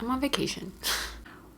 I'm on vacation.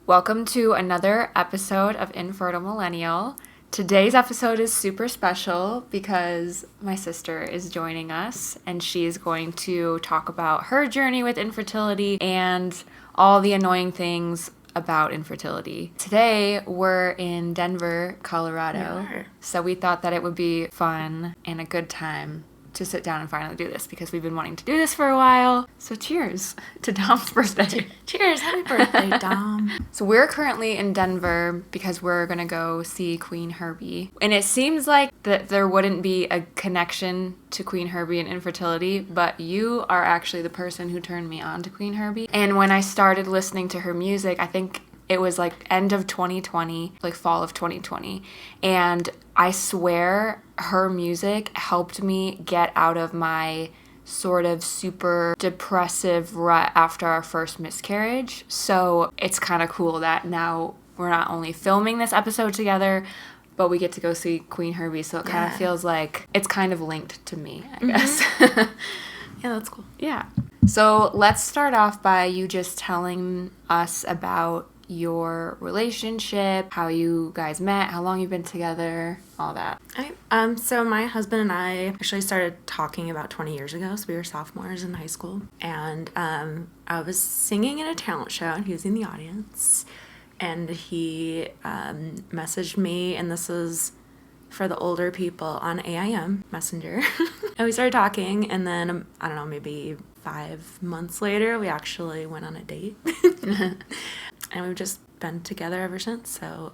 Welcome to another episode of Infertile Millennial. Today's episode is super special because my sister is joining us and she's going to talk about her journey with infertility and all the annoying things about infertility. Today, we're in Denver, Colorado. So we thought that it would be fun and a good time to sit down and finally do this because we've been wanting to do this for a while. So cheers to Dom's birthday. Cheers. Happy birthday, Dom. So we're currently in Denver because we're going to go see Queen Herbie. And it seems like that there wouldn't be a connection to Queen Herbie and infertility, but you are actually the person who turned me on to Queen Herbie. And when I started listening to her music, I think it was like end of 2020, like fall of 2020. And I swear her music helped me get out of my sort of super depressive rut after our first miscarriage. So it's kind of cool that now we're not only filming this episode together, but we get to go see Queen Herbie. So it kind of feels like it's kind of linked to me, I guess. Yeah, that's cool. Yeah. So let's start off by you just telling us about your relationship, how you guys met, how long you've been together, all that. So my husband and I actually started talking about 20 years ago. So we were sophomores in high school. And I was singing in a talent show and he was in the audience. And he messaged me, and this was for the older people on AIM Messenger. And we started talking, and then, I don't know, maybe 5 months later, we actually went on a date. And we've just been together ever since. So,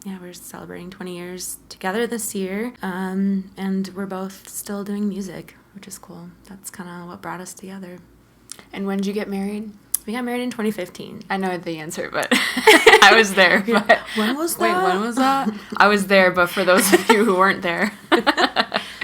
we're celebrating 20 years together this year. And we're both still doing music, which is cool. That's kind of what brought us together. And when did you get married? We got married in 2015. I know the answer, but I was there. But when was that? Wait, when was that? I was there, but for those of you who weren't there.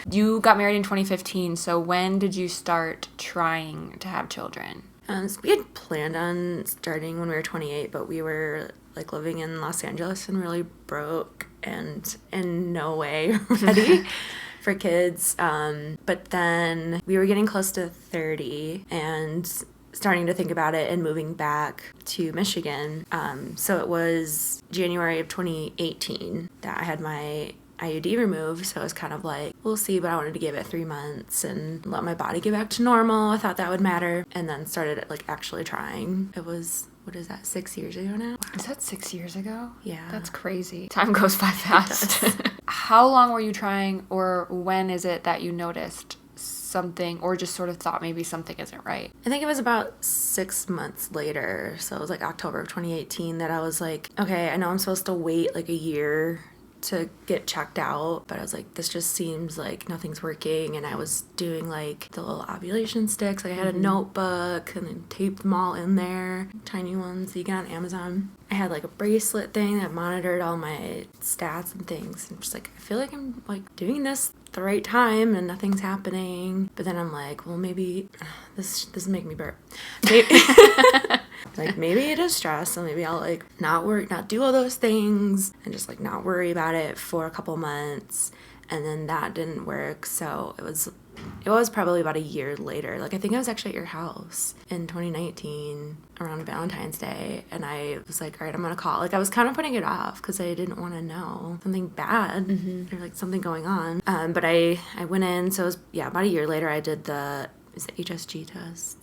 You got married in 2015, so when did you start trying to have children? So we had planned on starting when we were 28, but we were like living in Los Angeles and really broke and in no way ready for kids. But then we were getting close to 30 and starting to think about it and moving back to Michigan. So it was January of 2018 that I had my IUD removed, so it was kind of like, we'll see, but I wanted to give it 3 months and let my body get back to normal. I thought that would matter, and then started like actually trying. It was, what is that, 6 years ago now? Wow. Is that 6 years ago? Yeah. That's crazy. Time goes by fast. How long were you trying, or when is it that you noticed something, or just sort of thought maybe something isn't right? I think it was about 6 months later, so it was like October of 2018 that I was like, okay, I know I'm supposed to wait like a year to get checked out, but I was like, this just seems like nothing's working. And I was doing like the little ovulation sticks. Like I had a notebook and then taped them all in there, tiny ones that you get on Amazon. I had like a bracelet thing that monitored all my stats and things. And just like, I feel like I'm like doing this the right time and nothing's happening. But then I'm like, well, maybe this is making me burp. Like maybe it is stress, so maybe I'll like not do all those things and just like not worry about it for a couple months. And then that didn't work, so it was probably about a year later. Like I think I was actually at your house in 2019 around Valentine's Day, and I was like, all right, I'm gonna call. Like I was kind of putting it off because I didn't want to know something bad or like something going on. But I went in, so it was about a year later. I did the HSG test.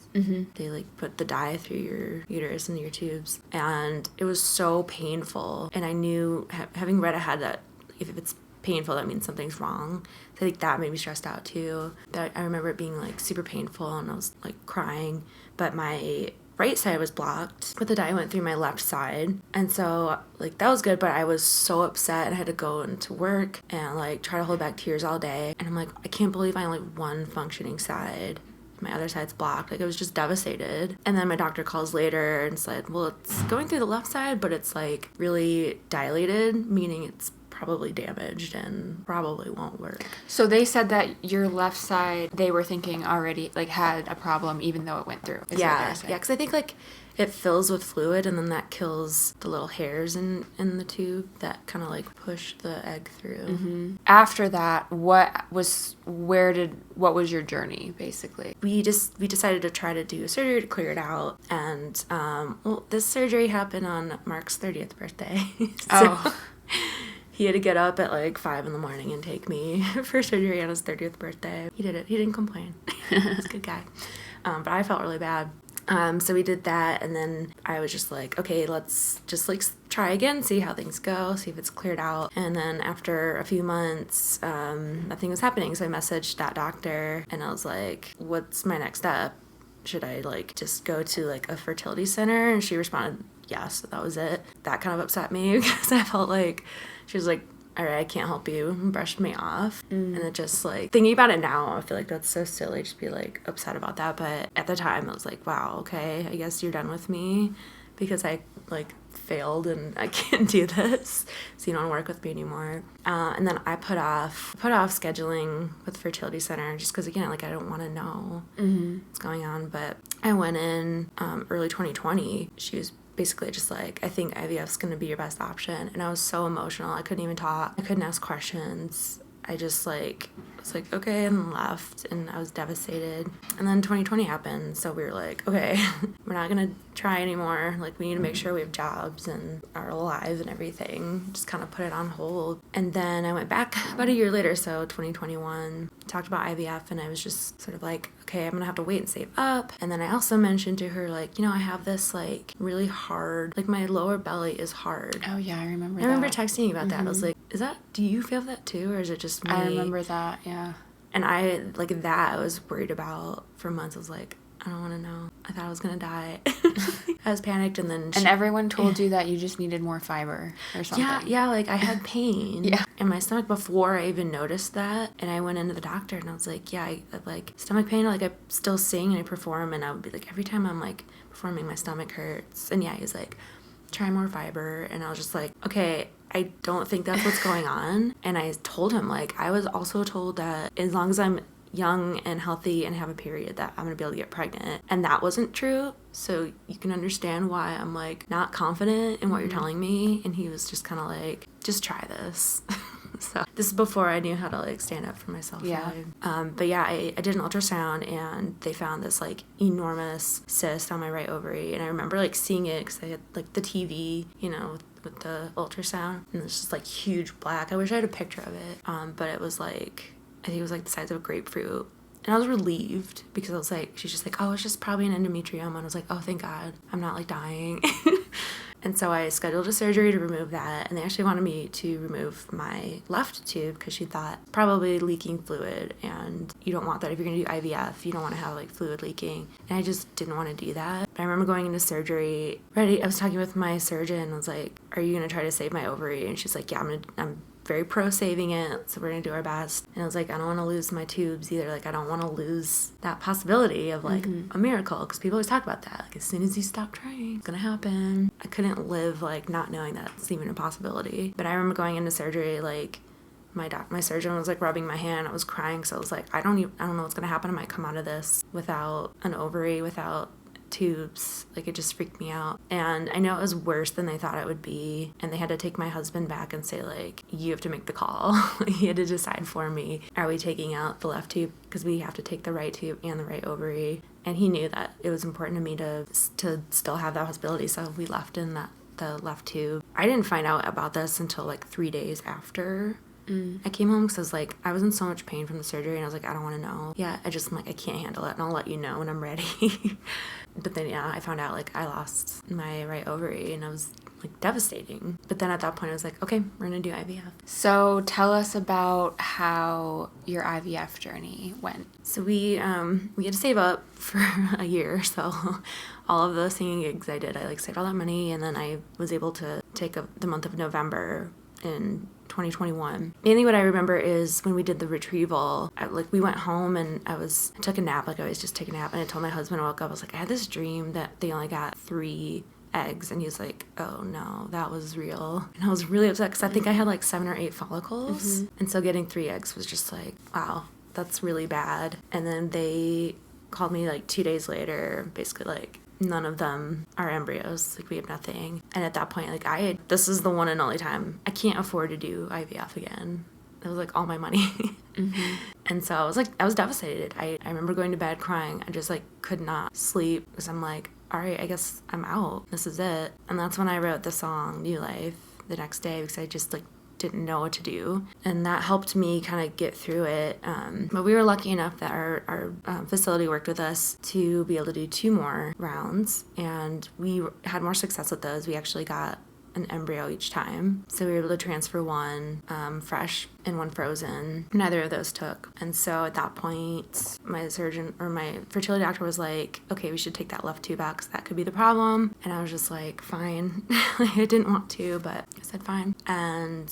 They like put the dye through your uterus and your tubes, and it was so painful. And I knew, having read ahead, that if it's painful, that means something's wrong. So I think that made me stressed out too. But I remember it being like super painful, and I was like crying. But my right side was blocked, but the dye went through my left side, and so like that was good. But I was so upset, and I had to go into work and like try to hold back tears all day. And I'm like, I can't believe I only have one functioning side. My other side's blocked. Like I was just devastated. And then my doctor calls later and said, well, it's going through the left side, but it's like really dilated, meaning it's probably damaged and probably won't work. So they said that your left side, they were thinking already, like, had a problem even though it went through. Yeah, because I think, like, it fills with fluid, and then that kills the little hairs in the tube that kind of, like, push the egg through. Mm-hmm. After that, what was your journey, basically? We decided to try to do a surgery to clear it out, and, this surgery happened on Mark's 30th birthday. He had to get up at like 5 a.m. and take me for surgery on his 30th birthday. He did it. He didn't complain. He's a good guy. But I felt really bad. So we did that, and then I was just like, okay, let's just like try again, see how things go, see if it's cleared out. And then after a few months, nothing was happening. So I messaged that doctor, and I was like, what's my next step? Should I like just go to like a fertility center? And she responded, yes. So that was it. That kind of upset me because I felt like she was like, all right, I can't help you, and brushed me off. And it just like, thinking about it now, I feel like that's so silly to be like upset about that. But at the time I was like, wow, okay, I guess you're done with me because I like failed and I can't do this, so you don't want to work with me anymore. And then I put off scheduling with the fertility center just because, again, like, I don't want to know what's going on. But I went in early 2020. She was basically just like, I think IVF's going to be your best option. And I was so emotional. I couldn't even talk. I couldn't ask questions. I just like was like, okay, and left, and I was devastated. And then 2020 happened, so we were like, okay, we're not gonna try anymore. Like, we need to make sure we have jobs and are alive and everything. Just kind of put it on hold. And then I went back about a year later, so 2021, talked about IVF, and I was just sort of like, okay, I'm gonna have to wait and save up. And then I also mentioned to her, like, you know, I have this like really hard, like my lower belly is hard. Oh yeah, I remember texting you about that. I was like, do you feel that too, or is it just me? I remember that, yeah. And I, like, that I was worried about for months. I was like, I don't want to know. I thought I was going to die. I was panicked, and then... And everyone told you that you just needed more fiber or something. Yeah, like, I had pain in my stomach before I even noticed that. And I went into the doctor, and I was like, yeah, I like, stomach pain. Like, I still sing and I perform, and I would be like, every time I'm, like, performing, my stomach hurts. And yeah, he's like, try more fiber. And I was just like, okay, I don't think that's what's going on. And I told him, like, I was also told that as long as I'm young and healthy and have a period, that I'm gonna be able to get pregnant. And that wasn't true. So you can understand why I'm like not confident in what you're telling me. And he was just kind of like, just try this. So this is before I knew how to like stand up for myself. Yeah. But yeah, I did an ultrasound, and they found this like enormous cyst on my right ovary. And I remember like seeing it because I had like the TV, you know, with the ultrasound, and it's just like huge black. I wish I had a picture of it. But it was like, I think it was like the size of a grapefruit. And I was relieved because I was like, she's just like, oh, it's just probably an endometrioma. And I was like, oh, thank God, I'm not like dying. And so I scheduled a surgery to remove that, and they actually wanted me to remove my left tube because she thought probably leaking fluid, and you don't want that if you're going to do IVF. You don't want to have like fluid leaking, and I just didn't want to do that. But I remember going into surgery, I was talking with my surgeon. I was like, are you going to try to save my ovary? And she's like, yeah, I'm very pro saving it, so we're gonna do our best. And I was like, I don't want to lose my tubes either. Like, I don't want to lose that possibility of like a miracle, because people always talk about that, like, as soon as you stop trying, it's gonna happen. I couldn't live like not knowing that's even a possibility. But I remember going into surgery, like, my surgeon was like rubbing my hand. I was crying, so I was like, I don't know what's gonna happen. I might come out of this without an ovary, without tubes. Like, it just freaked me out. And I know it was worse than they thought it would be, and they had to take my husband back and say, like, you have to make the call. He had to decide for me, are we taking out the left tube, because we have to take the right tube and the right ovary. And he knew that it was important to me to still have that possibility, so we left in the left tube. I didn't find out about this until like 3 days after I came home, because I was in so much pain from the surgery, and I was like, I don't want to know. Yeah, I'm like, I can't handle it, and I'll let you know when I'm ready. But then, yeah, I found out, like, I lost my right ovary, and I was, like, devastating. But then at that point, I was like, okay, we're going to do IVF. So tell us about how your IVF journey went. So we had to save up for a year, so all of the singing gigs I did, I, like, saved all that money, and then I was able to take the month of November in 2021. Mainly what I remember is when we did the retrieval, we went home, and I took a nap, like I always just take a nap, and I told my husband, I woke up, I was like, I had this dream that they only got 3 eggs. And he was like, oh no, that was real. And I was really upset because I think I had like 7 or 8 follicles. And so getting 3 eggs was just like, wow, that's really bad. And then they called me like 2 days later, basically like, none of them are embryos. Like, we have nothing. And at that point, like, this is the one and only time I can't afford to do IVF again. It was like all my money. And so I was devastated. I remember going to bed crying. I just like could not sleep because I'm like, all right, I guess I'm out. This is it. And that's when I wrote the song New Life the next day because I just like didn't know what to do. And that helped me kind of get through it. But we were lucky enough that our facility worked with us to be able to do 2 more rounds. And we had more success with those. We actually got an embryo each time. So we were able to transfer one fresh and one frozen. Neither of those took. And so at that point, my surgeon or my fertility doctor was like, okay, we should take that left tube out because that could be the problem. And I was just like, fine. I didn't want to, but I said fine. And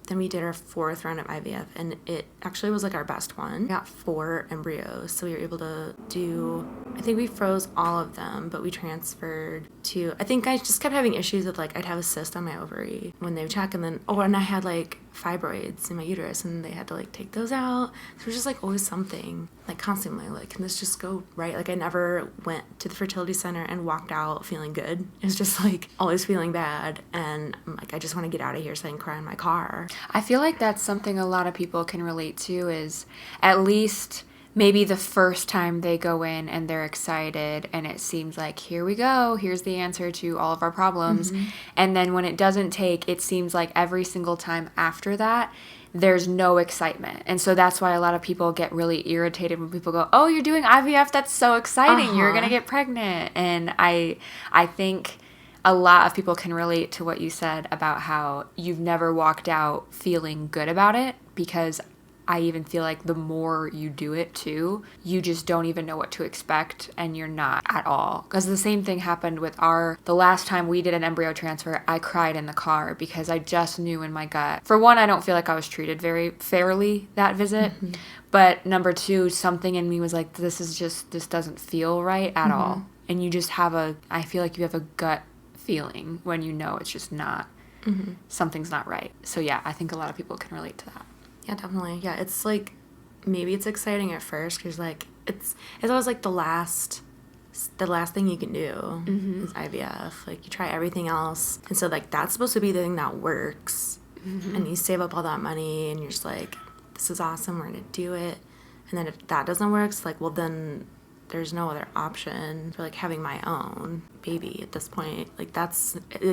then we did our 4th round of IVF, and it actually was like our best one. We got 4 embryos, so we were able to do, I think we froze all of them, but we transferred to, I think I just kept having issues with like, I'd have a cyst on my ovary when they would check, and then, and I had like fibroids in my uterus, and they had to like take those out. So it was just like always something, like constantly, like, can this just go right? Like, I never went to the fertility center and walked out feeling good. It was just like always feeling bad, and I'm like, I just want to get out of here so I can cry in my car. I feel like that's something a lot of people can relate to, is at least maybe the first time they go in and they're excited and it seems like, here we go, here's the answer to all of our problems. And then when it doesn't take, it seems like every single time after that, there's no excitement. And so that's why a lot of people get really irritated when people go, oh, you're doing IVF, that's so exciting, you're going to get pregnant. And I think a lot of people can relate to what you said about how you've never walked out feeling good about it, because I even feel like the more you do it too, you just don't even know what to expect, and you're not at all. Because the same thing happened with the last time we did an embryo transfer, I cried in the car because I just knew in my gut. For one, I don't feel like I was treated very fairly that visit. But number 2, something in me was like, this doesn't feel right at all. And you just I feel like you have a gut feeling when you know it's just not, something's not right. So yeah, I think a lot of people can relate to that. Yeah, definitely. Yeah, it's like, maybe it's exciting at first because like it's always like the last thing you can do is IVF. Like, you try everything else, and so like that's supposed to be the thing that works, and you save up all that money, and you're just like, this is awesome, we're gonna do it. And then if that doesn't work, it's like, well, then there's no other option for like having my own baby at this point. Like, I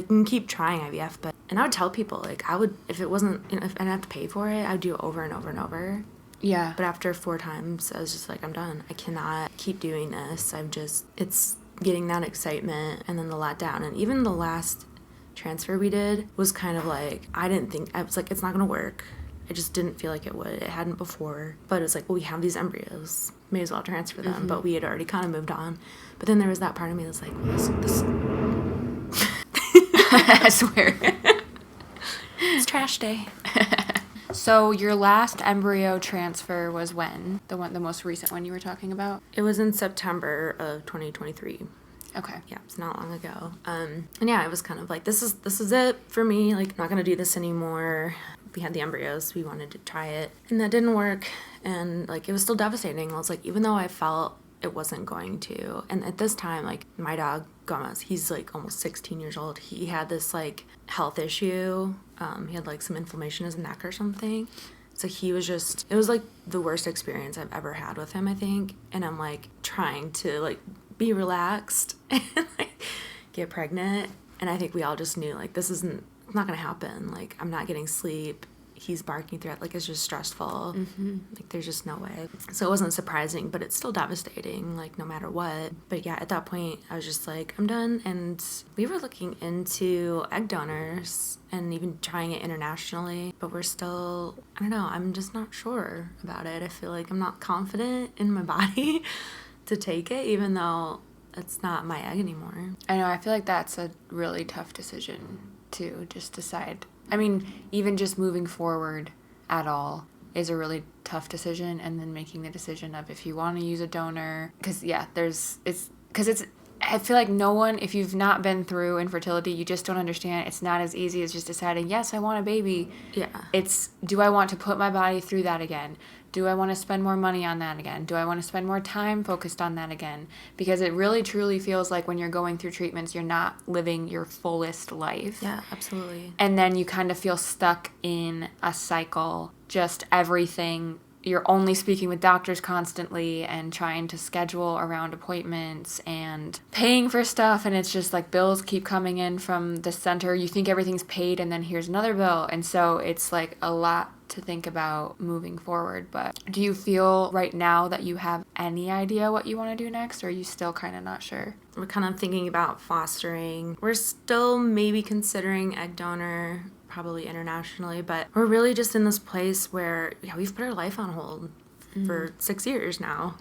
can keep trying IVF, and I would tell people, like, I would, if it wasn't, if I didn't have to pay for it, I would do it over and over and over. Yeah. But after 4 times, I was just like, I'm done. I cannot keep doing this. It's getting that excitement and then the letdown. And even the last transfer we did was kind of like, I was like, it's not going to work. I just didn't feel like it would. It hadn't before. But it was like, well, we have these embryos. May as well transfer them. But we had already kind of moved on. But then there was that part of me that's like, well, this I swear. It's trash day. So your last embryo transfer was when? The most recent one you were talking about? It was in September of 2023. Okay. Yeah, it's not long ago. And yeah, it was kind of like, this is it for me. Like, I'm not gonna do this anymore. We had the embryos. We wanted to try it, and that didn't work. And like, it was still devastating. I was like, even though I felt it wasn't going to, and at this time, like, my dog Gomez, he's like almost 16 years old. He had this like health issue. He had like some inflammation in his neck or something. So he was it was like the worst experience I've ever had with him, I think. And I'm like trying to like be relaxed and like get pregnant. And I think we all just knew, like, it's not gonna happen. Like, I'm not getting sleep. He's barking through it. Like, it's just stressful. Like, there's just no way. So it wasn't surprising, but it's still devastating, like, no matter what. But yeah, at that point, I was just like, I'm done. And we were looking into egg donors and even trying it internationally, but we're still, I don't know, I'm just not sure about it. I feel like I'm not confident in my body to take it, even though it's not my egg anymore. I know, I feel like that's a really tough decision to just decide. I mean, even just moving forward at all is a really tough decision, and then making the decision of if you want to use a donor, because yeah, it's I feel like no one, if you've not been through infertility, you just don't understand. It's not as easy as just deciding, yes, I want a baby. Yeah. It's, do I want to put my body through that again? Do I want to spend more money on that again? Do I want to spend more time focused on that again? Because it really truly feels like when you're going through treatments, you're not living your fullest life. Yeah, absolutely. And then you kind of feel stuck in a cycle, just everything. You're only speaking with doctors constantly and trying to schedule around appointments and paying for stuff. And it's just like bills keep coming in from the center. You think everything's paid and then here's another bill. And so it's like a lot to think about moving forward. But do you feel right now that you have any idea what you want to do next, or are you still kind of not sure? We're kind of thinking about fostering. We're still maybe considering egg donor, probably internationally, but we're really just in this place where we've put our life on hold for 6 years now.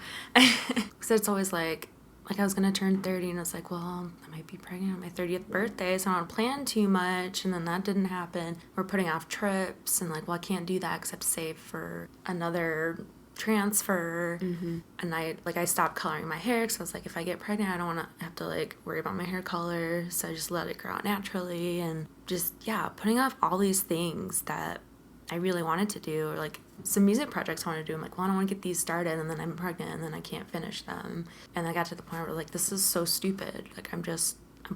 So it's always like I was going to turn 30 and it's like, well, I might be pregnant on my 30th birthday, so I don't plan too much. And then that didn't happen. We're putting off trips and like, well, I can't do that except save for another transfer. And I stopped coloring my hair because I was like, if I get pregnant, I don't want to have to like worry about my hair color. So I just let it grow out naturally and just, putting off all these things that I really wanted to do, or like some music projects I wanted to do. I'm like, well, I don't want to get these started and then I'm pregnant and then I can't finish them. And I got to the point where like, this is so stupid. Like I'm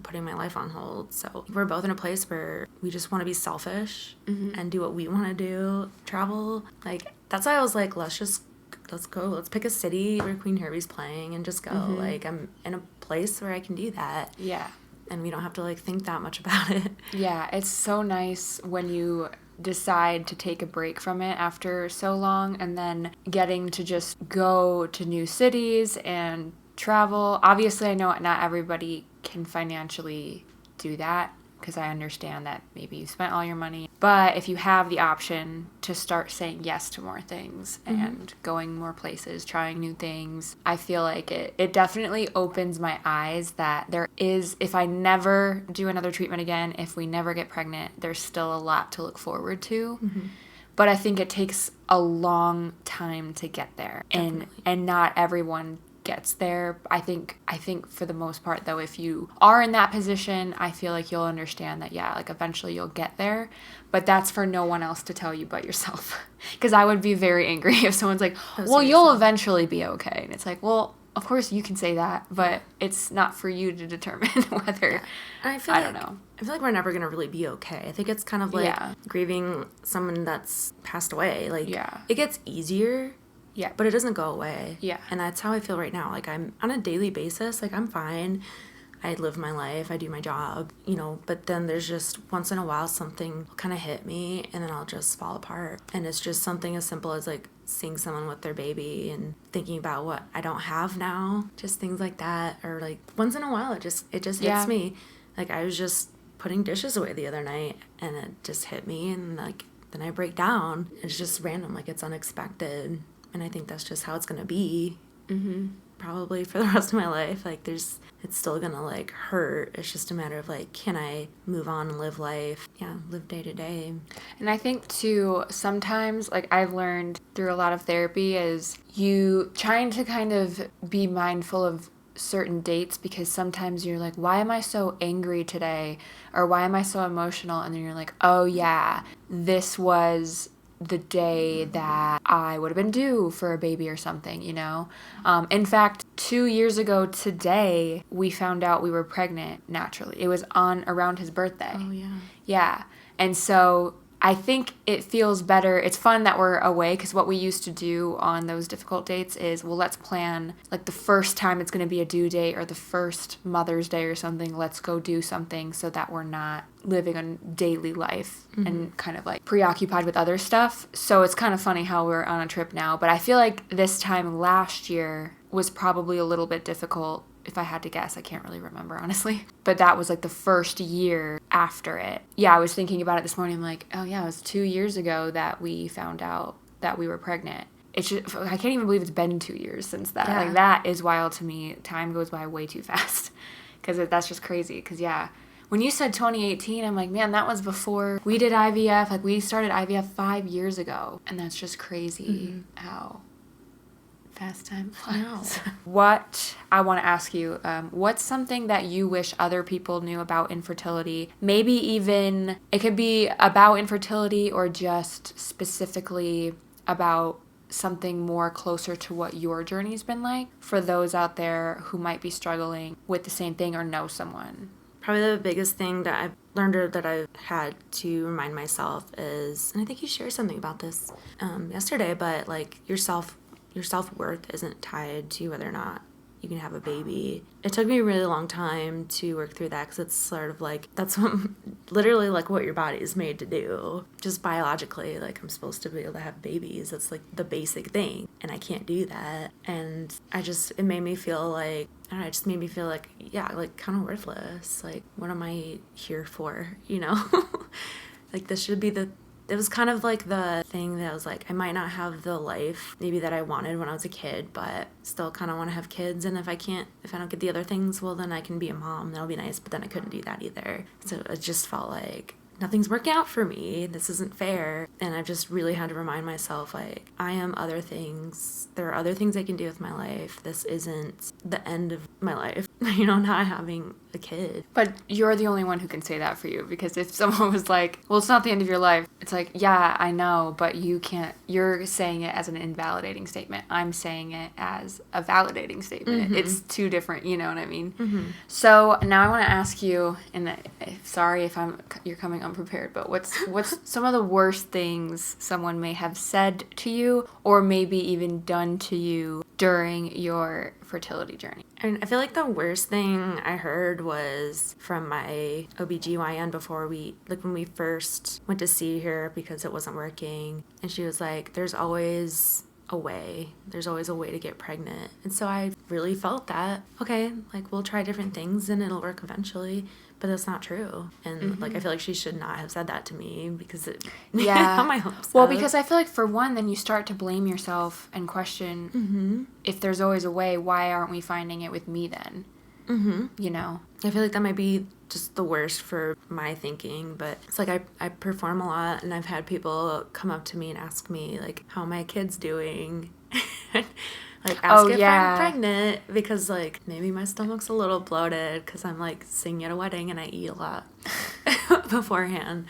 putting my life on hold. So we're both in a place where we just want to be selfish and do what we want to do, travel. Like that's why I was like, let's go. Let's pick a city where Queen Herbie's playing and just go. Like I'm in a place where I can do that. Yeah. And we don't have to like think that much about it. Yeah, it's so nice when you decide to take a break from it after so long and then getting to just go to new cities and travel. Obviously, I know not everybody can financially do that because I understand that maybe you spent all your money. But if you have the option to start saying yes to more things and going more places, trying new things, I feel like it definitely opens my eyes that there is, if I never do another treatment again, if we never get pregnant, there's still a lot to look forward to. But I think it takes a long time to get there. And not everyone gets there. I think for the most part though, if you are in that position, I feel like you'll understand that like eventually you'll get there, but that's for no one else to tell you but yourself. Because I would be very angry if someone's like, well, you'll eventually be okay. And it's like, well, of course you can say that, but it's not for you to determine whether, I don't know. I feel like we're never going to really be okay. I think it's kind of like grieving someone that's passed away. Like it gets easier. Yeah, but it doesn't go away. Yeah. And that's how I feel right now. Like I'm on a daily basis, like I'm fine. I live my life, I do my job, but then there's just once in a while something will kind of hit me and then I'll just fall apart. And it's just something as simple as like seeing someone with their baby and thinking about what I don't have now, just things like that. Or like once in a while it just hits me. Like I was just putting dishes away the other night and it just hit me and like then I break down. It's just random, like it's unexpected. And I think that's just how it's going to be probably for the rest of my life. Like it's still going to like hurt. It's just a matter of like, can I move on and live life? Yeah, live day to day. And I think too, sometimes like I've learned through a lot of therapy is you trying to kind of be mindful of certain dates, because sometimes you're like, why am I so angry today? Or why am I so emotional? And then you're like, oh yeah, this was the day that I would have been due for a baby or something, In fact, 2 years ago today, we found out we were pregnant naturally. It was around his birthday. Oh, yeah. Yeah. And so I think it feels better. It's fun that we're away, because what we used to do on those difficult dates is, well, let's plan like the first time it's going to be a due date or the first Mother's Day or something. Let's go do something so that we're not living a daily life and kind of like preoccupied with other stuff. So it's kind of funny how we're on a trip now. But I feel like this time last year was probably a little bit difficult. If I had to guess, I can't really remember, honestly. But that was like the first year after it. Yeah, I was thinking about it this morning. I'm like, oh yeah, it was 2 years ago that we found out that we were pregnant. It's just, I can't even believe it's been 2 years since that. Yeah. Like that is wild to me. Time goes by way too fast. Because that's just crazy. Because yeah, when you said 2018, I'm like, man, that was before we did IVF. Like we started IVF 5 years ago. And that's just crazy how fast time flies. What I want to ask you, what's something that you wish other people knew about infertility? Maybe even, it could be about infertility or just specifically about something more closer to what your journey's been like for those out there who might be struggling with the same thing or know someone. Probably the biggest thing that I've learned or that I've had to remind myself is, and I think you shared something about this yesterday, but like your self-worth isn't tied to whether or not you can have a baby. It took me a really long time to work through that because it's sort of like, that's what, literally like what your body is made to do. Just biologically, like I'm supposed to be able to have babies. That's like the basic thing. And I can't do that. And it made me feel like, I don't know, it just made me feel like, yeah, like kind of worthless. Like, what am I here for, you know? Like this should be it was kind of like the thing that I was like, I might not have the life maybe that I wanted when I was a kid, but still kind of want to have kids. And if I don't get the other things, well, then I can be a mom. That'll be nice. But then I couldn't do that either. So it just felt like nothing's working out for me. This isn't fair. And I just really had to remind myself, like, I am other things. There are other things I can do with my life. This isn't the end of my life, you know, not having a kid. But you're the only one who can say that for you, because if someone was like, well, it's not the end of your life, it's like, yeah, I know, but you can't, you're saying it as an invalidating statement. I'm saying it as a validating statement. Mm-hmm. It's two different, you know what I mean? Mm-hmm. So now I want to ask you, and sorry if you're coming unprepared, but what's some of the worst things someone may have said to you or maybe even done to you during your fertility journey? And I feel like the worst thing I heard was from my OBGYN when we first went to see her because it wasn't working. And she was like, there's always a way. There's always a way to get pregnant. And so I really felt that, okay, like we'll try different things and it'll work eventually. But that's not true. And mm-hmm. like I feel like she should not have said that to me because it got my hopes up. Well, because I feel like for one, then you start to blame yourself and question mm-hmm. if there's always a way, why aren't we finding it with me then? Mm-hmm. You know? I feel like that might be just the worst for my thinking, but it's like I perform a lot and I've had people come up to me and ask me like, how are my kids doing? Like, ask if I'm pregnant because, like, maybe my stomach's a little bloated because I'm, like, singing at a wedding and I eat a lot beforehand.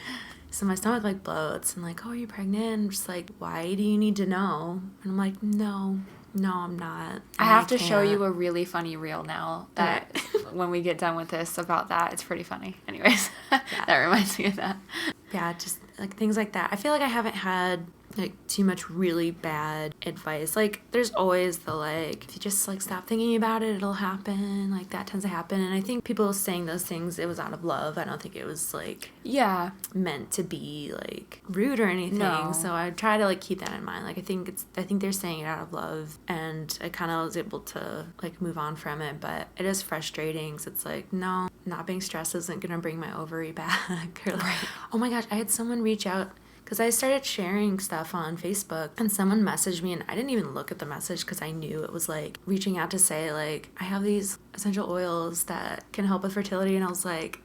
So my stomach, like, bloats. And, like, oh, are you pregnant? And I'm just like, why do you need to know? And I'm like, no, I'm not. I have to show you a really funny reel now that when we get done with this about that. It's pretty funny. Anyways, that reminds me of that. Yeah, just, like, things like that. I feel like I haven't had like too much really bad advice. Like there's always the like, if you just like stop thinking about it, it'll happen. Like that tends to happen. And I think people saying those things, it was out of love. I don't think it was like meant to be like rude or anything. No. So I try to like keep that in mind. Like I think they're saying it out of love, and I kind of was able to like move on from it. But it is frustrating because it's like, no, not being stressed isn't gonna bring my ovary back. Or like, oh my gosh, I had someone reach out. Because I started sharing stuff on Facebook and someone messaged me and I didn't even look at the message because I knew it was like reaching out to say like, I have these essential oils that can help with fertility. And I was like,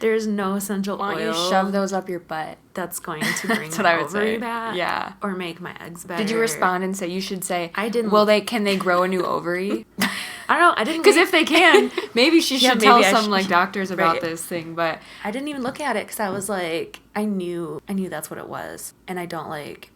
there's no essential oil. Why don't you shove those up your butt? That's going to bring my ovary back. Yeah. Or make my eggs better. Did you respond and say, you should say, I didn't. Can they grow a new ovary? I don't know. I didn't. Because if they can, maybe she should tell some like doctors about this thing. But I didn't even look at it because I was like, I knew that's what it was, and I don't like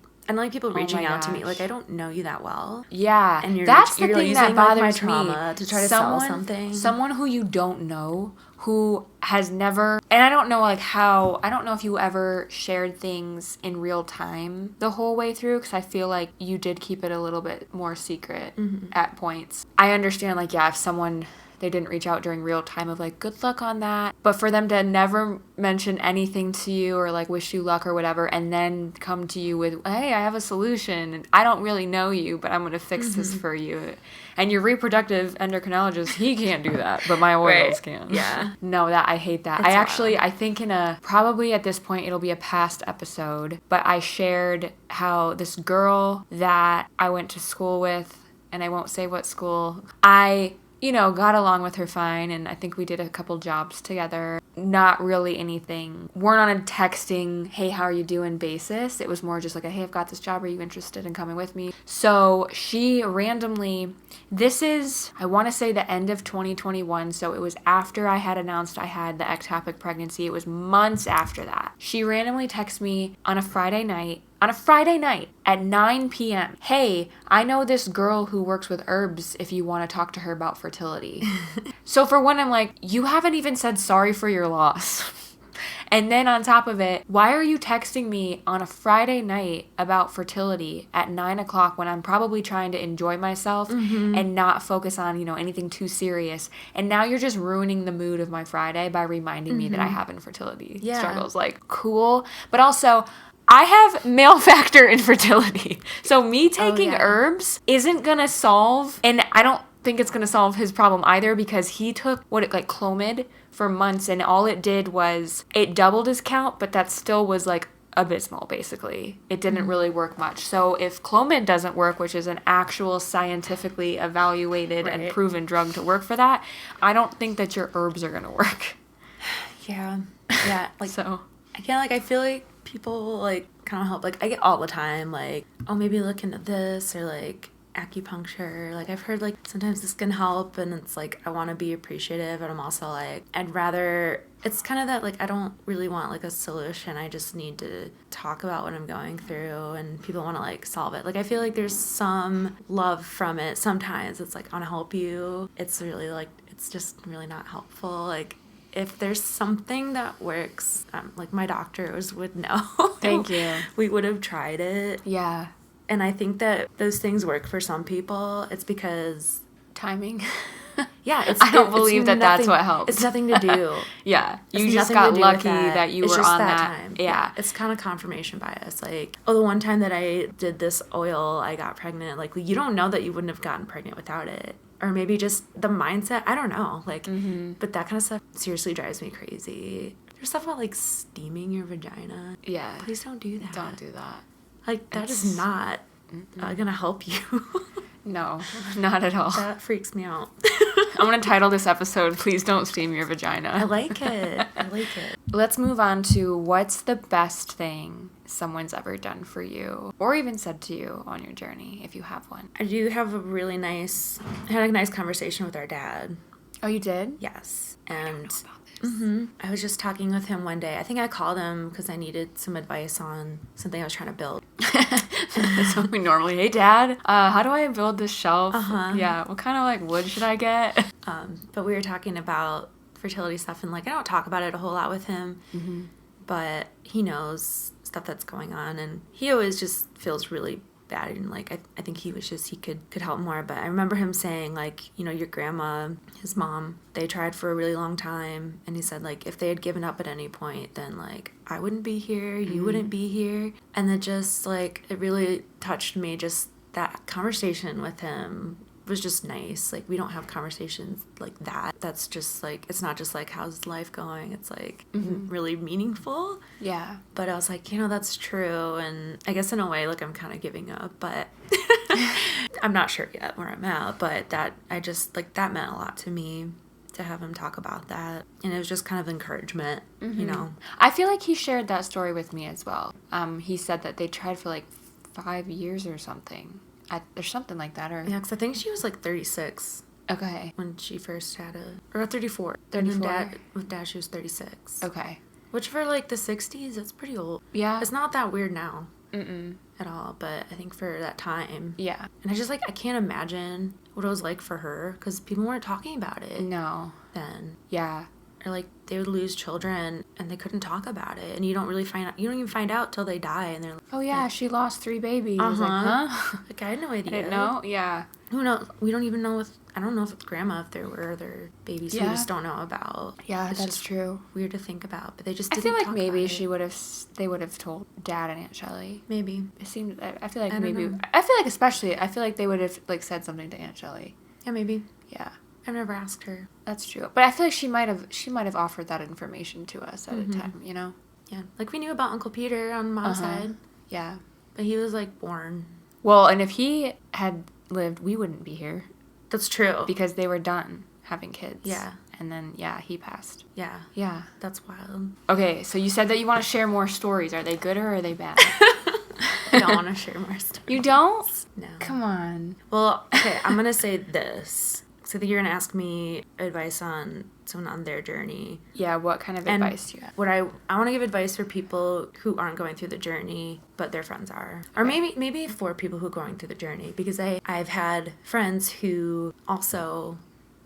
people reaching out to me. Like I don't know you that well. Yeah, and that's the thing using that bothers my trauma to try to sell something. Someone who you don't know, who has never, and I don't know if you ever shared things in real time the whole way through, because I feel like you did keep it a little bit more secret at points. I understand, like, if someone, they didn't reach out during real time of like, good luck on that. But for them to never mention anything to you or like wish you luck or whatever, and then come to you with, hey, I have a solution. And I don't really know you, but I'm going to fix this for you. And your reproductive endocrinologist, he can't do that, but my oils can. Yeah. No, I hate that. I think probably at this point it'll be a past episode, but I shared how this girl that I went to school with, and I won't say what school, I you know, got along with her fine, and I think we did a couple jobs together. Not really anything. Weren't on a texting, hey, how are you doing basis. It was more just like, hey, I've got this job. Are you interested in coming with me? So she randomly, this is, I want to say the end of 2021. So it was after I had announced I had the ectopic pregnancy. It was months after that. She randomly texted me on a Friday night at 9 p.m. Hey, I know this girl who works with herbs if you want to talk to her about fertility. So for one, I'm like, you haven't even said sorry for your loss. And then on top of it, why are you texting me on a Friday night about fertility at 9 o'clock when I'm probably trying to enjoy myself and not focus on, you know, anything too serious? And now you're just ruining the mood of my Friday by reminding me that I have infertility struggles. Like, cool. But also, I have male factor infertility. So me taking herbs isn't going to solve, and I don't think it's going to solve his problem either, because he took Clomid for months, and all it did was it doubled his count, but that still was like abysmal, basically. It didn't really work much. So if Clomid doesn't work, which is an actual scientifically evaluated and proven drug to work for that, I don't think that your herbs are going to work. Yeah. Like, so I feel like people, like, kind of help. Like, I get all the time, like, oh, maybe look into this, or, like, acupuncture. Like, I've heard, like, sometimes this can help, and it's, like, I want to be appreciative, and I'm also, like, I'd rather, it's kind of that, like, I don't really want, like, a solution. I just need to talk about what I'm going through, and people want to, like, solve it. Like, I feel like there's some love from it. Sometimes it's, like, I want to help you. It's really, like, it's just really not helpful. Like, if there's something that works, like, my doctors would know. Thank you. We would have tried it. Yeah. And I think that those things work for some people. It's because timing. Yeah, I don't believe that that's what helps. It's nothing to do. Yeah, you just got lucky that you were on that time. Yeah, it's kind of confirmation bias. Like, oh, the one time that I did this oil, I got pregnant. Like, you don't know that you wouldn't have gotten pregnant without it. Or maybe just the mindset. I don't know. Like, but that kind of stuff seriously drives me crazy. There's stuff about, like, steaming your vagina. Yeah. Please don't do that. Don't do that. Like, that is not gonna help you. No, not at all. That freaks me out. I'm going to title this episode, Please Don't Steam Your Vagina. I like it. Let's move on to what's the best thing someone's ever done for you, or even said to you on your journey, if you have one. I do have I had a nice conversation with our dad. Oh, you did? Yes. And I don't know about this. I was just talking with him one day. I think I called him because I needed some advice on something I was trying to build. So we normally, hey, Dad, how do I build this shelf? Yeah, what kind of, like, wood should I get? But we were talking about fertility stuff, and, like, I don't talk about it a whole lot with him, but he knows stuff that's going on, and he always just feels really bad, and, like, I think he wishes he could help more. But I remember him saying, like, you know, your grandma, his mom, they tried for a really long time, and he said, like, if they had given up at any point, then, like, I wouldn't be here, you wouldn't be here. And it just, like, it really touched me. Just that conversation with him was just nice. Like, we don't have conversations like that. That's just, like, it's not just, like, how's life going? It's, like, really meaningful. Yeah. But I was like, you know, that's true. And I guess in a way, like, I'm kind of giving up, but I'm not sure yet where I'm at. But that meant a lot to me, to have him talk about that. And it was just kind of encouragement, you know. I feel like he shared that story with me as well. He said that they tried for, like, 5 years or something. There's something like that. Or yeah, because I think she was, like, 36. Okay. When she first had or 34. 34? With Dad, she was 36. Okay. Which for, like, the 60s, that's pretty old. Yeah. It's not that weird now. At all, but I think for that time. Yeah. And I just, like, I can't imagine what it was like for her, because people weren't talking about it. No. Then. Yeah. Or, like, they would lose children and they couldn't talk about it, and you don't even find out till they die, and they're like, oh yeah, she lost 3 babies. I was like, huh? Like, I had no idea. I didn't know. Yeah. Who knows? We don't even know I don't know if it's grandma, if there were other babies we just don't know about. Yeah, it's that's just true. Weird to think about, but they just didn't I feel like talk maybe about they would have told Dad and Aunt Shelley. Maybe. It seemed, I feel like I don't maybe, know. I feel like especially, I feel like they would have, like, said something to Aunt Shelley. Yeah, maybe. Yeah. I've never asked her. That's true. But I feel like she might have offered that information to us at a time, you know? Yeah. Like, we knew about Uncle Peter on Mom's side. Yeah. But he was, like, born. Well, and if he had lived, we wouldn't be here. That's true. because they were done having kids. Yeah. And then, he passed. Yeah. Yeah. That's wild. Okay, so you said that you want to share more stories. Are they good or are they bad? I don't want to share more stories. You don't? No. Come on. Well, okay, I'm going to say this. So I think you're going to ask me advice on someone on their journey. Yeah, what kind of advice do you have? What I want to give advice for people who aren't going through the journey, but their friends are. Or maybe for people who are going through the journey. Because I've had friends who also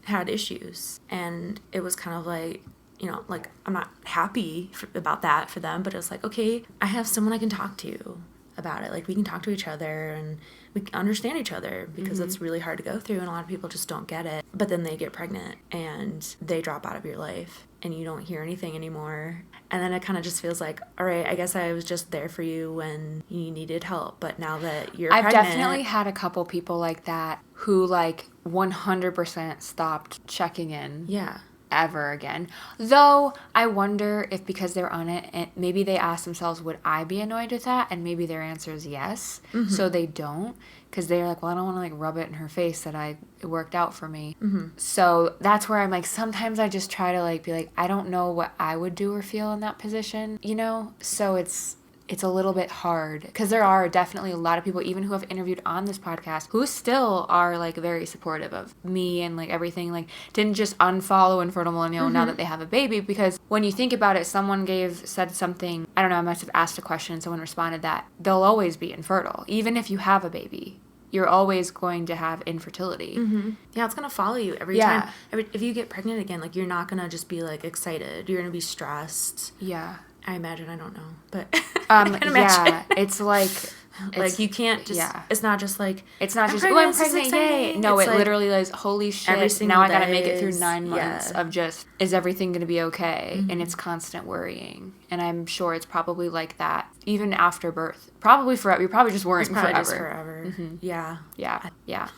had issues. And it was kind of like, you know, like, I'm not happy about that for them. But it's like, okay, I have someone I can talk to about it. Like, we can talk to each other and we can understand each other, because it's really hard to go through and a lot of people just don't get it. But then they get pregnant and they drop out of your life and you don't hear anything anymore. And then it kind of just feels like, all right, I guess I was just there for you when you needed help. But now that you're pregnant... I've definitely had a couple people like that who, like, 100% stopped checking in. Yeah. Ever again. Though I wonder if because they're on it, and maybe they ask themselves, would I be annoyed with that? And maybe their answer is yes. So they don't, because they're like, well, I don't want to like rub it in her face that it worked out for me. So that's where I'm like, sometimes I just try to like be like, I don't know what I would do or feel in that position, you know? So it's a little bit hard, because there are definitely a lot of people, even who have interviewed on this podcast, who still are like very supportive of me and like everything, like didn't just unfollow Infertile Millennial now that they have a baby. Because when you think about it, someone said something, I don't know, I must have asked a question and someone responded that they'll always be infertile, even if you have a baby. You're always going to have infertility. Yeah, it's going to follow you every time. If you get pregnant again, like, you're not going to just be like excited. You're going to be stressed. Yeah. I imagine, I don't know, but I can imagine. Yeah, it's like you can't just, it's not just like, it's not I'm just, pregnant, I'm pregnant, yay. No, it's it like, literally is, holy shit, now I gotta make it through 9 months of just, is everything gonna be okay? And it's constant worrying. And I'm sure it's probably like that, even after birth. Probably forever. You're probably just worrying forever. Just forever. Yeah. Yeah. Yeah.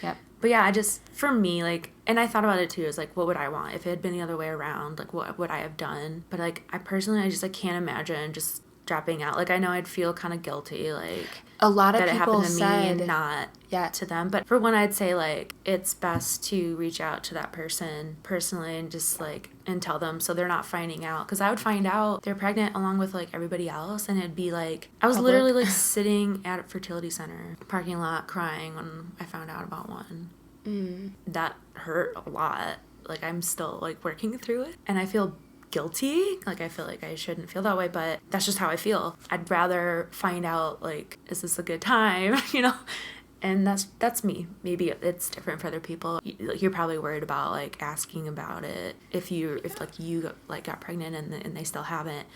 Yep. But yeah, I just, for me, like, and I thought about it too, is like, what would I want? If it had been the other way around, like, what would I have done? But like, I just like can't imagine just dropping out. Like, I know I'd feel kind of guilty, like, a lot of that people it happened to me and not to them. But for one, I'd say like, it's best to reach out to that person personally and just like, and tell them so they're not finding out. Because I would find out they're pregnant along with like everybody else, and it'd be like, I was literally like sitting at a fertility center parking lot crying when I found out about one. That hurt a lot. Like, I'm still like working through it, and I feel guilty. Like, I feel like I shouldn't feel that way, but that's just how I feel. I'd rather find out, like, is this a good time, you know? And that's me. Maybe it's different for other people. You're probably worried about like asking about it if you got pregnant and they still haven't.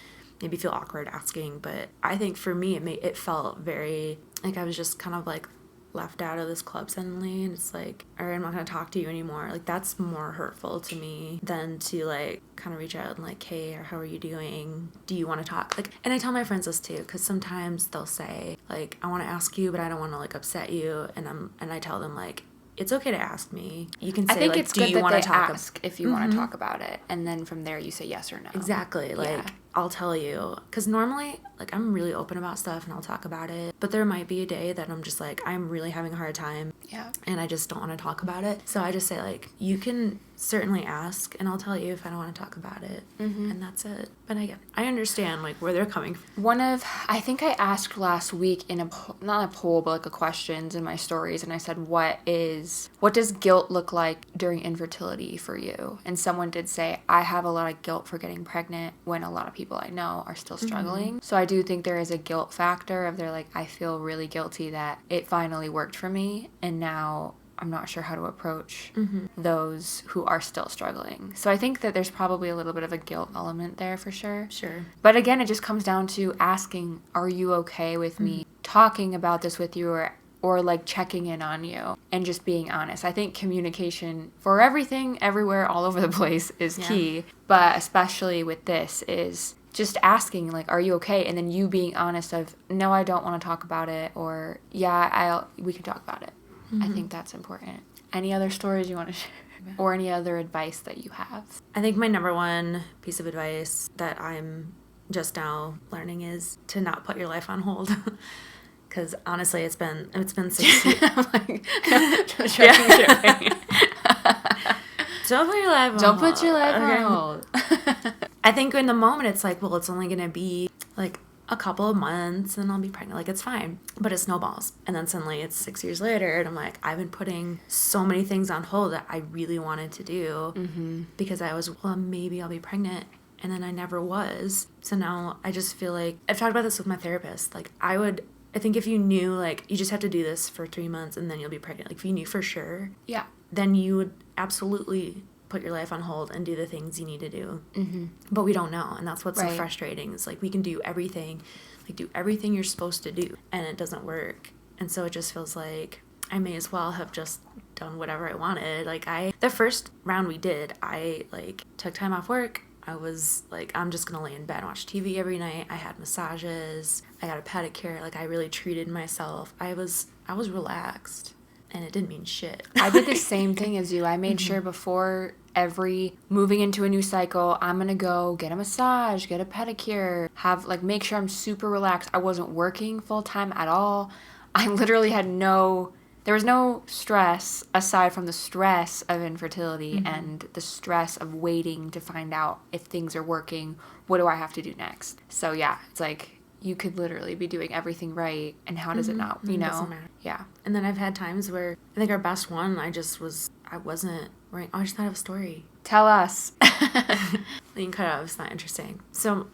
Maybe feel awkward asking, but I think for me it felt very like I was just kind of like left out of this club suddenly, and it's like, all right, I'm not gonna talk to you anymore. Like, that's more hurtful to me than to like kind of reach out and like, hey, or how are you doing? Do you want to talk? Like, and I tell my friends this too, because sometimes they'll say like, I want to ask you, but I don't want to like upset you, and I tell them like, it's okay to ask me. You can say, I think like, it's do good you want to talk? Ask if you want to talk about it, and then from there you say yes or no. Exactly. Like, I'll tell you, because normally, like, I'm really open about stuff and I'll talk about it, but there might be a day that I'm just like, I'm really having a hard time. Yeah. And I just don't want to talk about it. So I just say like, you can certainly ask and I'll tell you if I don't want to talk about it. And that's it. But I understand like where they're coming from. I think I asked last week in not a poll, but like a questions in my stories, and I said, what does guilt look like during infertility for you? And someone did say, I have a lot of guilt for getting pregnant when a lot of people I know are still struggling. So I do think there is a guilt factor of they're like, I feel really guilty that it finally worked for me, and now I'm not sure how to approach those who are still struggling. So I think that there's probably a little bit of a guilt element there for sure. Sure. But again, it just comes down to asking, are you okay with me talking about this with you, or like checking in on you and just being honest? I think communication for everything, everywhere, all over the place is key. But especially with this is just asking, like, are you okay? And then you being honest of, no, I don't want to talk about it, or we can talk about it. I think that's important. Any other stories you want to share? Or any other advice that you have? I think my number one piece of advice that I'm just now learning is to not put your life on hold. Because honestly, it's been 6 years. I'm like, shipping. Don't put your life on Don't hold. put your life Okay? on hold. I think in the moment it's like, well, it's only going to be like a couple of months and I'll be pregnant. Like, it's fine. But it snowballs. And then suddenly it's 6 years later and I'm like, I've been putting so many things on hold that I really wanted to do because I was, well, maybe I'll be pregnant. And then I never was. So now I just feel like, I've talked about this with my therapist. Like, I think if you knew, like, you just have to do this for 3 months and then you'll be pregnant. Like, if you knew for sure. Yeah. Then you would absolutely put your life on hold and do the things you need to do. But we don't know, and that's what's so frustrating. It's like we can do everything you're supposed to do, and it doesn't work. And so it just feels like I may as well have just done whatever I wanted. Like, the first round we did, I like took time off work. I was like, I'm just gonna lay in bed and watch TV every night. I had massages. I got a pedicure. Like, I really treated myself. I was relaxed. And it didn't mean shit. I did the same thing as you. I made sure before moving into a new cycle, I'm going to go get a massage, get a pedicure, make sure I'm super relaxed. I wasn't working full time at all. I literally had there was no stress aside from the stress of infertility and the stress of waiting to find out if things are working. What do I have to do next? So yeah, it's like, you could literally be doing everything right, and how does it not, It doesn't matter. Yeah. And then I've had times where I think our best one, I wasn't right. I just thought of a story. Tell us. You can cut it off. It's not interesting. So,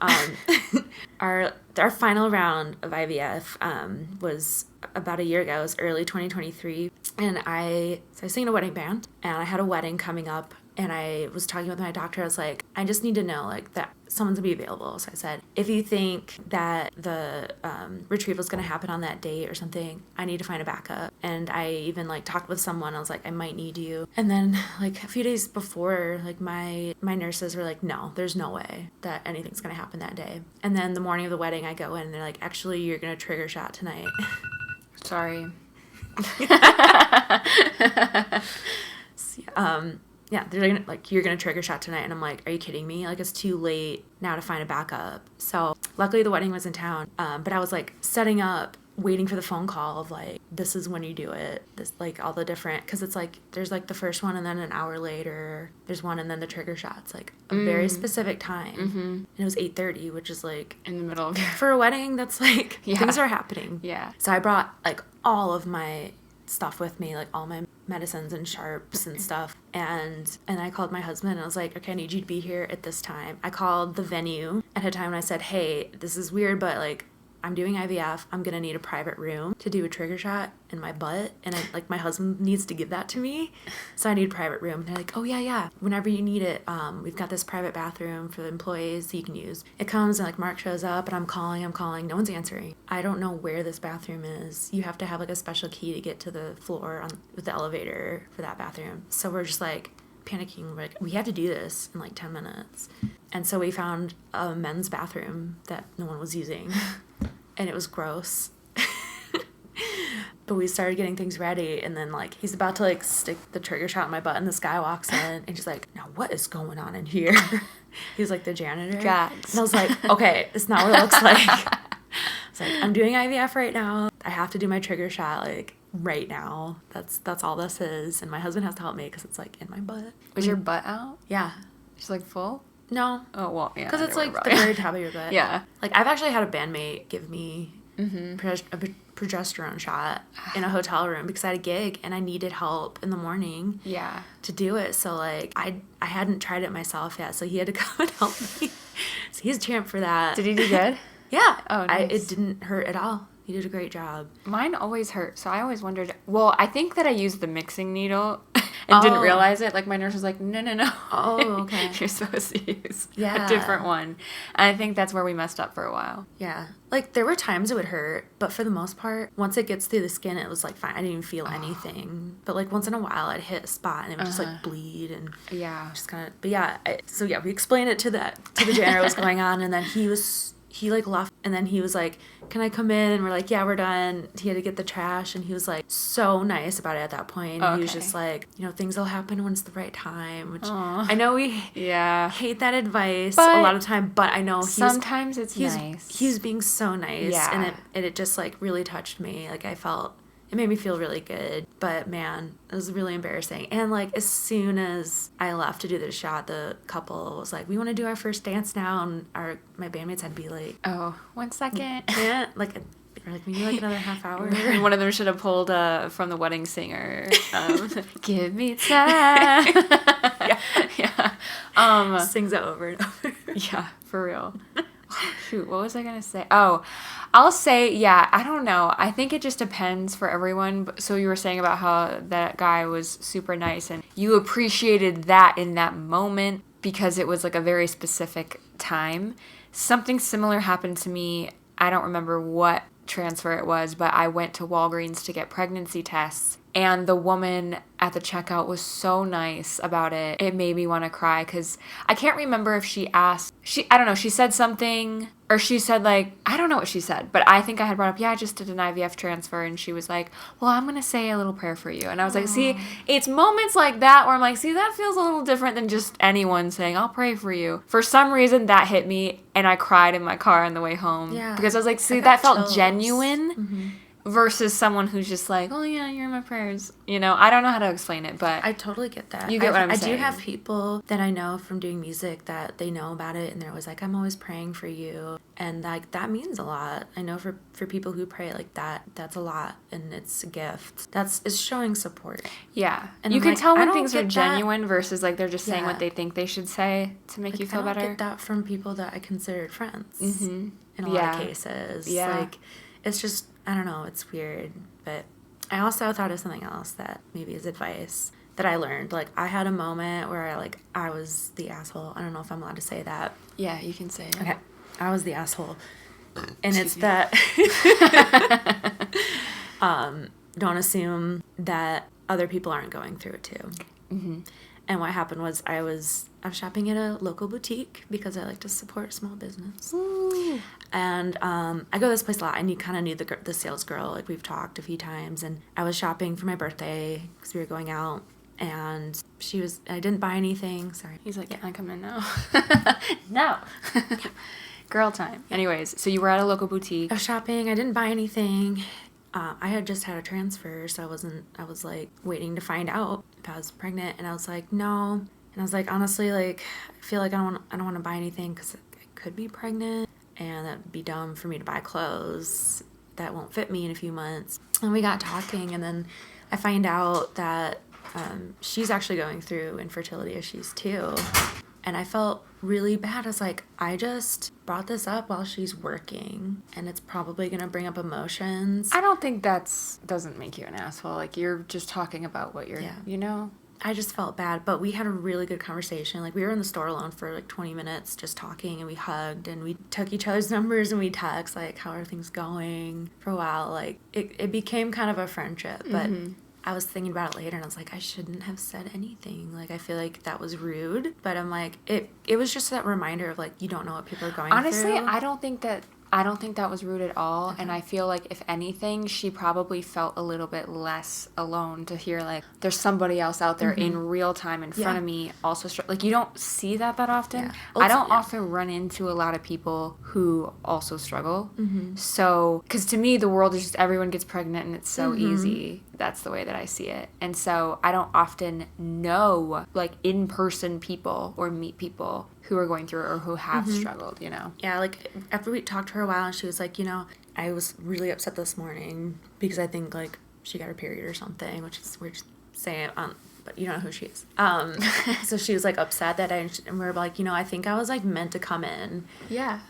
our final round of IVF was about a year ago. It was early 2023, and I was singing a wedding band, and I had a wedding coming up. And I was talking with my doctor. I was like, I just need to know, like, that someone's going to be available. So I said, if you think that the retrieval is going to happen on that date or something, I need to find a backup. And I even, like, talked with someone. I was like, I might need you. And then, like, a few days before, like, my nurses were like, no, there's no way that anything's going to happen that day. And then the morning of the wedding, I go in, and they're like, actually, you're going to trigger shot tonight. Sorry. Yeah, they're like, you're gonna trigger shot tonight, and I'm like, are you kidding me? Like, it's too late now to find a backup. So luckily the wedding was in town, but I was like setting up, waiting for the phone call of like, this is when you do it. This, like, all the different, because it's like there's like the first one, and then an hour later there's one, and then the trigger shot's like a very specific time, and it was 8:30, which is like In the middle of your... for a wedding. That's like things are happening. Yeah. So I brought like all of my stuff with me, like all my medicines and sharps and stuff, and I called my husband and I was like, okay, I need you to be here at this time. I called the venue at a time and I said, hey, this is weird, but like, I'm doing IVF. I'm gonna need a private room to do a trigger shot in my butt, and my husband needs to give that to me, so I need a private room. And they're like, oh yeah, whenever you need it, we've got this private bathroom for the employees that you can use. It comes and like Mark shows up, and I'm calling, no one's answering. I don't know where this bathroom is. You have to have like a special key to get to the floor with the elevator for that bathroom. So we're just like panicking. We're like, we have to do this in like 10 minutes. And so we found a men's bathroom that no one was using. And it was gross. But we started getting things ready, and then like he's about to like stick the trigger shot in my butt, and this guy walks in and he's like, now what is going on in here? He was like the janitor. Drags. And I was like, okay, it's not what it looks like. I was like, I'm doing IVF right now. I have to do my trigger shot like right now. That's all this is. And my husband has to help me because it's like in my butt. Was your butt out? Yeah. Just like full? No. Oh, well, yeah. Because it's like the very top of your butt. Yeah. Like, I've actually had a bandmate give me a progesterone shot in a hotel room because I had a gig and I needed help in the morning. Yeah. To do it. So, like, I hadn't tried it myself yet, so he had to come and help me. So he's a champ for that. Did he do good? Yeah. Oh, nice. It didn't hurt at all. He did a great job. Mine always hurt, so I always wondered. Well, I think that I used the mixing needle and didn't realize it. Like, my nurse was like, no. Oh, okay. You're supposed to use a different one. And I think that's where we messed up for a while. Yeah. Like, there were times it would hurt, but for the most part, once it gets through the skin, it was, like, fine. I didn't even feel anything. But, like, once in a while, I'd hit a spot, and it would just, like, bleed, and yeah, just kind of... But, yeah, we explained it to the janitor what was going on, and then he was he like left, and then he was like, can I come in? And we're like, yeah, we're done. He had to get the trash, and he was like so nice about it at that point. And he was just like, you know, things will happen when it's the right time, which I know we hate that advice a lot of time, but I know sometimes it's nice. He's being so nice, and it just like really touched me. Like I felt, it made me feel really good, but man, it was really embarrassing. And like as soon as I left to do the shot, the couple was like, we want to do our first dance now, and my bandmates had to be like, oh, 1 second. Yeah, like maybe like another half hour. One of them should have pulled from The Wedding Singer, give me time. Sings it over and over. Yeah, for real. Shoot, what was I going to say? Oh, I'll say, yeah, I don't know. I think it just depends for everyone. So you were saying about how that guy was super nice and you appreciated that in that moment because it was like a very specific time. Something similar happened to me. I don't remember what transfer it was, but I went to Walgreens to get pregnancy tests. And the woman at the checkout was so nice about it. It made me want to cry because I can't remember if she asked. I don't know. She said something or she said like, I don't know what she said, but I think I had brought up, yeah, I just did an IVF transfer. And she was like, well, I'm going to say a little prayer for you. And I was like, see, it's moments like that where I'm like, see, that feels a little different than just anyone saying, I'll pray for you. For some reason that hit me and I cried in my car on the way home. Yeah. Because I was like, see, that felt genuine. Mm-hmm. Versus someone who's just like, oh yeah, you're in my prayers. You know, I don't know how to explain it, but I totally get that. You get what I'm saying. I do have people that I know from doing music that they know about it, and they're always like, I'm always praying for you, and like that means a lot. I know for people who pray like that, that's a lot, and it's a gift. It's showing support. Yeah, and you can tell when things are genuine versus like they're just saying what they think they should say to make you feel better. I don't get that from people that I considered friends. Mm-hmm. In a lot of cases, like it's just. I don't know, it's weird, but I also thought of something else that maybe is advice that I learned. Like, I had a moment where I was the asshole. I don't know if I'm allowed to say that. Yeah, you can say it. Okay, I was the asshole. And it's that, don't assume that other people aren't going through it too. Mm-hmm. And what happened was I was shopping at a local boutique because I like to support small business. Ooh. And I go to this place a lot, and you kind of knew the sales girl. Like, we've talked a few times. And I was shopping for my birthday because we were going out. And I didn't buy anything. Sorry. He's like, can I come in now? No. Girl time. Anyways, so you were at a local boutique. I was shopping. I didn't buy anything. I had just had a transfer, so I was like waiting to find out if I was pregnant, and I was like, no. And I was like, honestly, like, I feel like I don't want to buy anything because I could be pregnant, and that'd be dumb for me to buy clothes that won't fit me in a few months. And we got talking, and then I find out that she's actually going through infertility issues too. And I felt really bad. I was like, I just brought this up while she's working, and it's probably going to bring up emotions. I don't think doesn't make you an asshole. Like, you're just talking about what you're, you know? I just felt bad, but we had a really good conversation. Like, we were in the store alone for like 20 minutes just talking, and we hugged, and we took each other's numbers, and we text, like, how are things going for a while. Like, it became kind of a friendship, but I was thinking about it later, and I was like, I shouldn't have said anything. Like, I feel like that was rude, but I'm like, it was just that reminder of, like, you don't know what people are going through. Honestly, I don't think that was rude at all. Okay. And I feel like, if anything, she probably felt a little bit less alone to hear, like, there's somebody else out there in real time in front of me also. Like, you don't see that often. Yeah. I don't often run into a lot of people who also struggle. Mm-hmm. So, because to me, the world is just everyone gets pregnant and it's so easy. That's the way that I see it. And so I don't often know, like, in-person people or meet people who are going through it or who have struggled, you know? Yeah, like, after we talked to her a while, and she was like, you know, I was really upset this morning because I think, like, she got her period or something, which is weird to say it on, but you don't know who she is. So she was, like, upset that and we were like, you know, I think I was, like, meant to come in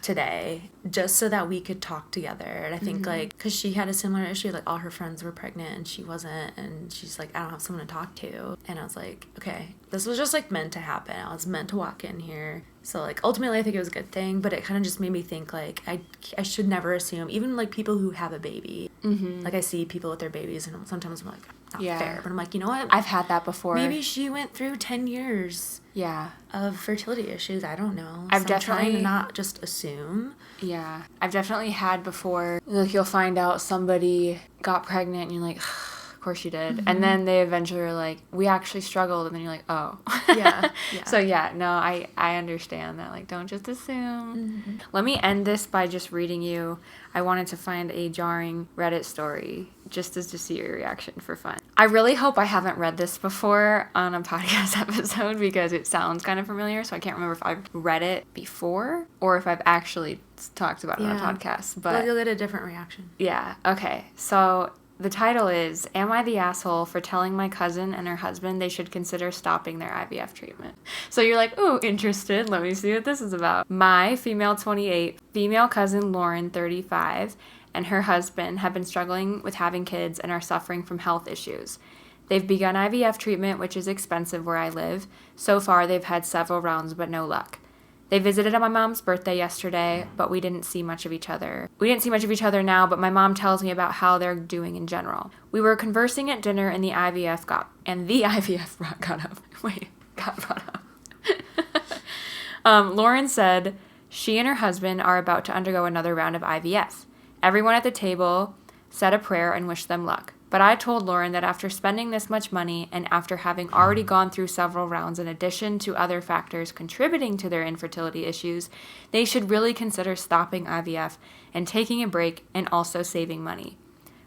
today just so that we could talk together. And I think, like, because she had a similar issue, like, all her friends were pregnant and she wasn't, and she's like, I don't have someone to talk to. And I was like, okay, this was just, like, meant to happen. I was meant to walk in here. So, like, ultimately, I think it was a good thing, but it kind of just made me think, like, I should never assume, even, like, people who have a baby. Mm-hmm. Like, I see people with their babies, and sometimes I'm like, not fair. But I'm like, you know what? I've had that before. Maybe she went through 10 years Yeah. of fertility issues. I don't know. I've So I'm definitely trying to not just assume. Yeah. I've definitely had before, like, you'll find out somebody got pregnant and you're like, of course you did. And then they eventually are like, we actually struggled. And then you're like, oh. Yeah. So, yeah, no, I understand that. Like, don't just assume. Let me end this by just reading you. I wanted to find a jarring Reddit story just as to see your reaction for fun. I really hope I haven't read this before on a podcast episode because it sounds kind of familiar. So I can't remember if I've read it before or if I've actually talked about it on a podcast. But you'll get a different reaction. Yeah. Okay. So the title is, Am I the Asshole for Telling My Cousin and Her Husband They Should Consider Stopping Their IVF Treatment? So you're like, ooh, interested. Let me see what this is about. My female 28, female cousin Lauren 35, and her husband have been struggling with having kids and are suffering from health issues. They've begun IVF treatment, which is expensive where I live. So far, they've had several rounds, but no luck. They visited on my mom's birthday yesterday, but we didn't see much of each other. We didn't see much of each other now, but my mom tells me about how they're doing in general. We were conversing at dinner and the IVF got brought up. Lauren said she and her husband are about to undergo another round of IVF. Everyone at the table said a prayer and wished them luck. But I told Lauren that after spending this much money and after having already gone through several rounds in addition to other factors contributing to their infertility issues, they should really consider stopping IVF and taking a break and also saving money.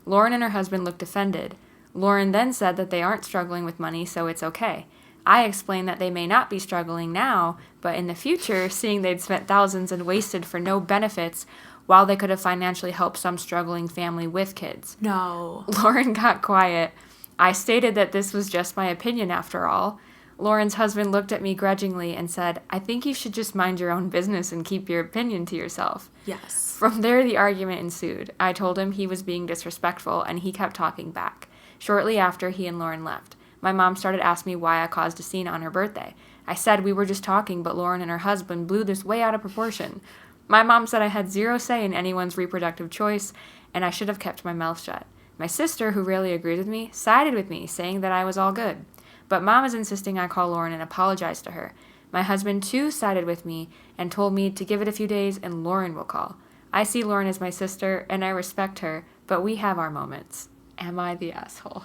Lauren and her husband looked offended. Lauren then said that they aren't struggling with money, so it's okay. I explained that they may not be struggling now, but in the future, seeing they'd spent thousands and wasted for no benefits, while they could have financially helped some struggling family with kids. No. Lauren got quiet. I stated that this was just my opinion after all. Lauren's husband looked at me grudgingly and said, I think you should just mind your own business and keep your opinion to yourself. Yes. From there, the argument ensued. I told him he was being disrespectful, and he kept talking back. Shortly after, he and Lauren left. My mom started asking me why I caused a scene on her birthday. I said we were just talking, but Lauren and her husband blew this way out of proportion. My mom said I had zero say in anyone's reproductive choice, and I should have kept my mouth shut. My sister, who rarely agreed with me, sided with me, saying that I was all good. But Mom is insisting I call Lauren and apologize to her. My husband, too, sided with me and told me to give it a few days and Lauren will call. I see Lauren as my sister, and I respect her, but we have our moments. Am I the asshole?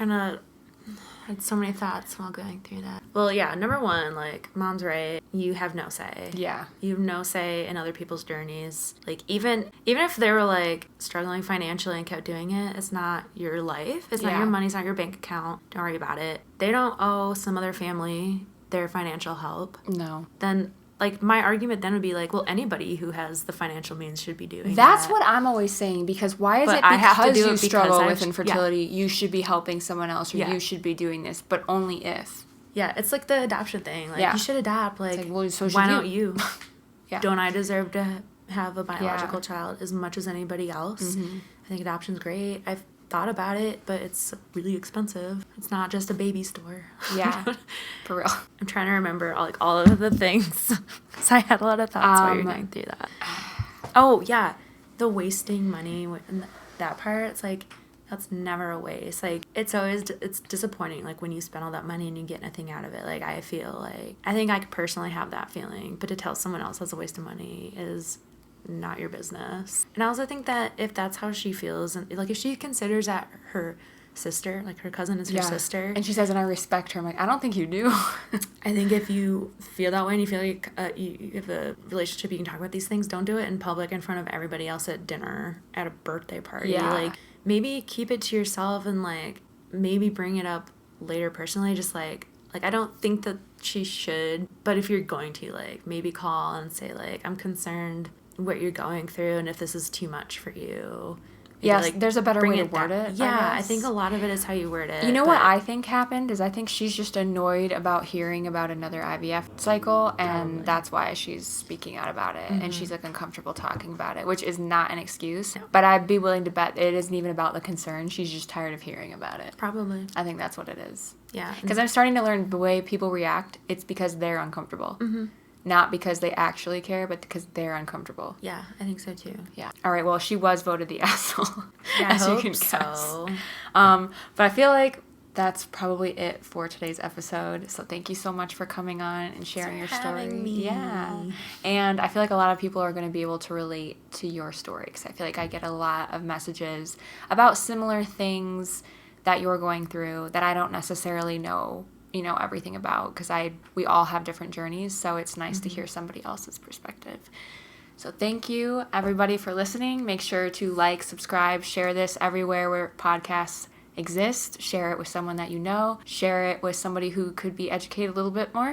I had so many thoughts while going through that. Well, yeah, number one, like, Mom's right. You have no say. Yeah. You have no say in other people's journeys. Like, even if they were, like, struggling financially and kept doing it, it's not your life. It's not your money. It's not your bank account. Don't worry about it. They don't owe some other family their financial help. No. Then, like, my argument then would be like, well, anybody who has the financial means should be doing That's that. what I'm always saying, because why is But it I have to because do you it struggle because with infertility, you should be helping someone else, or you should be doing this, but only if. Yeah, it's like the adoption thing. Like, you should adopt. Like, well, so should why don't you? Yeah. Don't I deserve to have a biological child as much as anybody else? Mm-hmm. I think adoption's great. I've thought about it, but it's really expensive. It's not just a baby store. Yeah, for real. I'm trying to remember all of the things because I had a lot of thoughts while you're going through that. Oh yeah, the wasting money and that part. It's like, that's never a waste. Like, it's disappointing, like, when you spend all that money and you get nothing out of it. Like, I feel like, I think I could personally have that feeling, but to tell someone else that's a waste of money is not your business. And I also think that if that's how she feels, and like, if she considers that her sister, like her cousin is her sister, and she says, and I respect her, I'm like, I don't think you do. I think if you feel that way and you feel like you have a relationship, you can talk about these things, don't do it in public in front of everybody else at dinner, at a birthday party. Like, maybe keep it to yourself and, like, maybe bring it up later personally. Just like I don't think that she should, but if you're going to, like, maybe call and say, like, I'm concerned what you're going through and if this is too much for you. Yes, like, there's a better way to word it. Yeah, I think a lot of it is how you word it. You know what I think happened is I think she's just annoyed about hearing about another IVF cycle, and that's why she's speaking out about it, and she's, like, uncomfortable talking about it, which is not an excuse. No. But I'd be willing to bet it isn't even about the concern. She's just tired of hearing about it. Probably. I think that's what it is. Yeah. Because I'm starting to learn the way people react, it's because they're uncomfortable. Mm-hmm. Not because they actually care, but because they're uncomfortable. Yeah, I think so too. Yeah. All right, well, she was voted the asshole, yeah, as I hope you can guess. So. But I feel like that's probably it for today's episode. So thank you so much for coming on and sharing your story. Me. Yeah. And I feel like a lot of people are going to be able to relate to your story, because I feel like I get a lot of messages about similar things that you're going through that I don't necessarily know, everything about, because we all have different journeys. So it's nice to hear somebody else's perspective. So thank you, everybody, for listening. Make sure to like, subscribe, share this everywhere where podcasts exist. Share it with someone that you know. Share it with somebody who could be educated a little bit more.